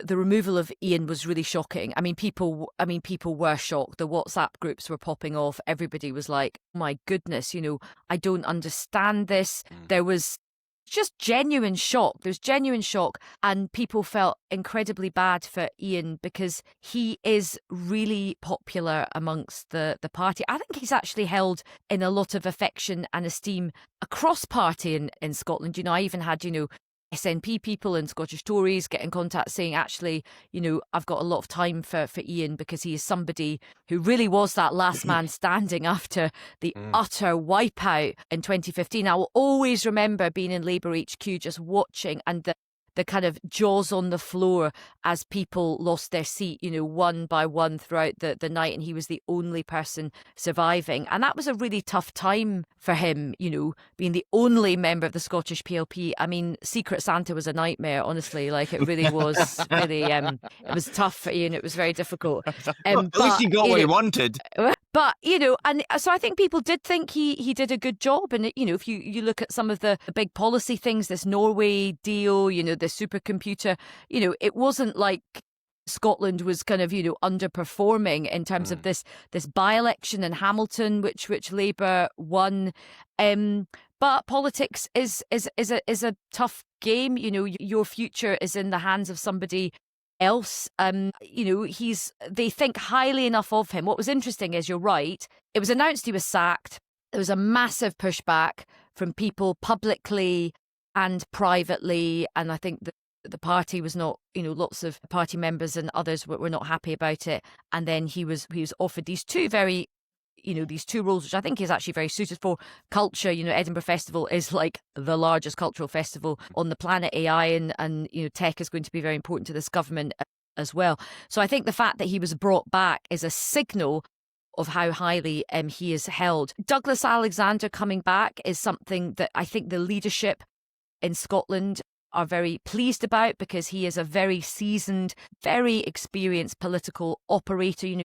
the removal of Ian was really shocking. I mean, people were shocked. The WhatsApp groups were popping off. Everybody was like, oh my goodness, I don't understand this. There was just genuine shock. There's genuine shock. And people felt incredibly bad for Ian because he is really popular amongst the party. I think he's actually held in a lot of affection and esteem across party in Scotland. I even had, SNP people and Scottish Tories get in contact saying, actually, I've got a lot of time for Ian because he is somebody who really was that last man standing after the utter wipeout in 2015. I will always remember being in Labour HQ just watching and the kind of jaws on the floor as people lost their seat, one by one throughout the night. And he was the only person surviving. And that was a really tough time for him, being the only member of the Scottish PLP. I mean, Secret Santa was a nightmare, honestly. Like, it really was really, it was tough for Ian. It was very difficult. Well, at least he got what he wanted. But, and so I think people did think he did a good job. And, if you look at some of the big policy things, this Norway deal, the supercomputer, it wasn't like Scotland was kind of, underperforming in terms of this by-election in Hamilton, which Labour won. But politics is a tough game. Your future is in the hands of somebody else. They think highly enough of him. What was interesting is, you're right, it was announced he was sacked. There was a massive pushback from people publicly and privately, and I think that the party was not, lots of party members and others were not happy about it. And then he was offered these two very, these two roles, which I think is actually very suited for culture. Edinburgh Festival is like the largest cultural festival on the planet. AI and tech is going to be very important to this government as well. So I think the fact that he was brought back is a signal of how highly he is held. Douglas Alexander coming back is something that I think the leadership in Scotland are very pleased about, because he is a very seasoned, very experienced political operator.